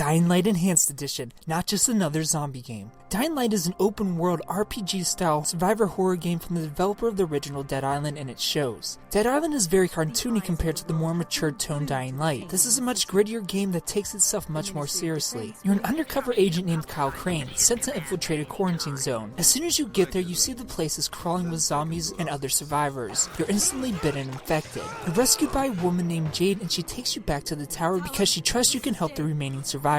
Dying Light Enhanced Edition, not just another zombie game. Dying Light is an open-world RPG-style survivor horror game from the developer of the original Dead Island, and it shows. Dead Island is very cartoony compared to the more mature toned Dying Light. This is a much grittier game that takes itself much more seriously. You're an undercover agent named Kyle Crane, sent to infiltrate a quarantine zone. As soon as you get there, you see the place is crawling with zombies and other survivors. You're instantly bitten and infected. You're rescued by a woman named Jade, and she takes you back to the tower because she trusts you can help the remaining survivors.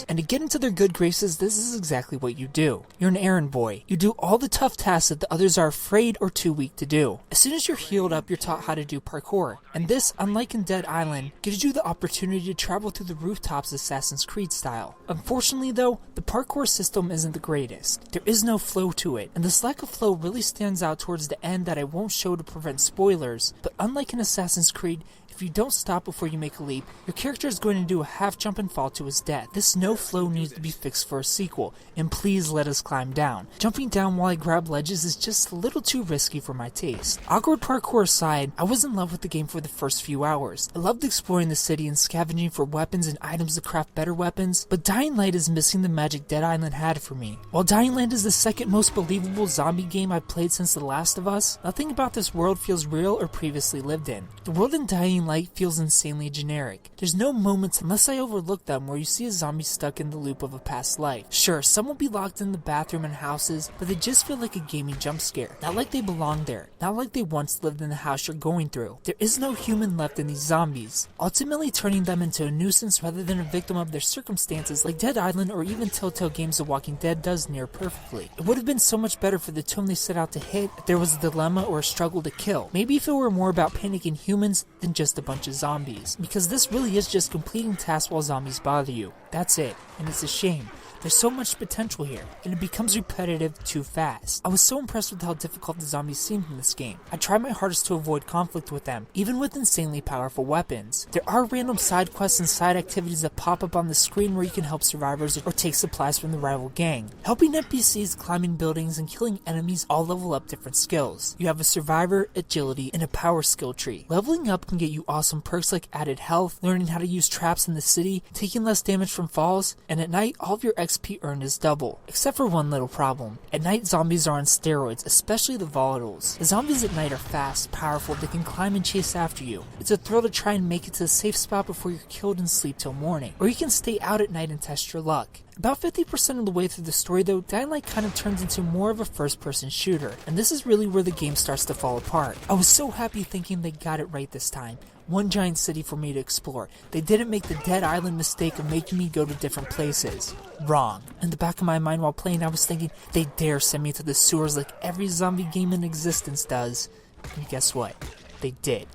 And to get into their good graces, this is exactly what you do. You're an errand boy. You do all the tough tasks that the others are afraid or too weak to do. As soon as you're healed up, you're taught how to do parkour. And this, unlike in Dead Island, gives you the opportunity to travel through the rooftops Assassin's Creed style. Unfortunately though, the parkour system isn't the greatest. There is no flow to it, and this lack of flow really stands out towards the end that I won't show to prevent spoilers, but unlike in Assassin's Creed, if you don't stop before you make a leap, your character is going to do a half jump and fall to his death. This no flow needs to be fixed for a sequel, and please let us climb down. Jumping down while I grab ledges is just a little too risky for my taste. Awkward parkour aside, I was in love with the game for the first few hours. I loved exploring the city and scavenging for weapons and items to craft better weapons, but Dying Light is missing the magic Dead Island had for me. While Dying Light is the second most believable zombie game I've played since The Last of Us, nothing about this world feels real or previously lived in. The world in Dying Light feels insanely generic. There's no moments, unless I overlook them, where you see a zombie stuck in the loop of a past life. Sure, some will be locked in the bathroom and houses, but they just feel like a gaming jump scare. Not like they belong there. Not like they once lived in the house you're going through. There is no human left in these zombies, ultimately turning them into a nuisance rather than a victim of their circumstances like Dead Island or even Telltale Games The Walking Dead does near perfectly. It would have been so much better for the tone they set out to hit if there was a dilemma or a struggle to kill. Maybe if it were more about panicking humans than just a bunch of zombies, because this really is just completing tasks while zombies bother you. That's it, and it's a shame. There's so much potential here, and it becomes repetitive too fast. I was so impressed with how difficult the zombies seemed in this game. I tried my hardest to avoid conflict with them, even with insanely powerful weapons. There are random side quests and side activities that pop up on the screen where you can help survivors or take supplies from the rival gang. Helping NPCs, climbing buildings, and killing enemies all level up different skills. You have a survivor, agility, and a power skill tree. Leveling up can get you awesome perks like added health, learning how to use traps in the city, taking less damage from falls, and at night all of your XP earned is double, except for one little problem. At night, zombies are on steroids, especially the volatiles. The zombies at night are fast, powerful, they can climb and chase after you. It's a thrill to try and make it to a safe spot before you're killed and sleep till morning. Or you can stay out at night and test your luck. About 50% of the way through the story though, Dying Light kind of turns into more of a first-person shooter, and this is really where the game starts to fall apart. I was so happy thinking they got it right this time. One giant city for me to explore. They didn't make the Dead Island mistake of making me go to different places. Wrong. In the back of my mind while playing, I was thinking, they dare send me to the sewers like every zombie game in existence does. And guess what? They did.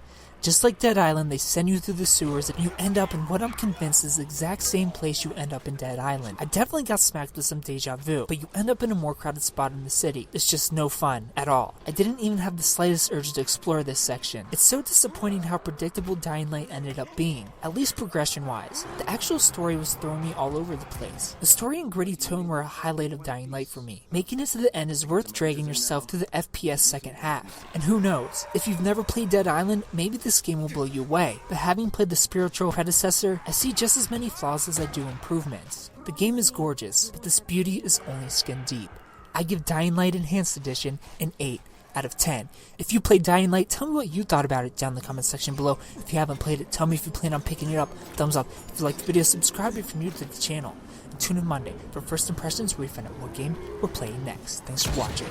Just like Dead Island, they send you through the sewers and you end up in what I'm convinced is the exact same place you end up in Dead Island. I definitely got smacked with some deja vu, but you end up in a more crowded spot in the city. It's just no fun at all. I didn't even have the slightest urge to explore this section. It's so disappointing how predictable Dying Light ended up being, at least progression-wise. The actual story was throwing me all over the place. The story and gritty tone were a highlight of Dying Light for me. Making it to the end is worth dragging yourself through the FPS second half. And who knows, if you've never played Dead Island, maybe this game will blow you away, but having played the spiritual predecessor, I see just as many flaws as I do improvements. The game is gorgeous, but this beauty is only skin deep. I give Dying Light Enhanced Edition an 8 out of 10. If you played Dying Light, tell me what you thought about it down in the comment section below. If you haven't played it, tell me if you plan on picking it up. Thumbs up. If you liked the video, subscribe if you're new to the channel. And tune in Monday for first impressions where we find out what game we're playing next. Thanks for watching.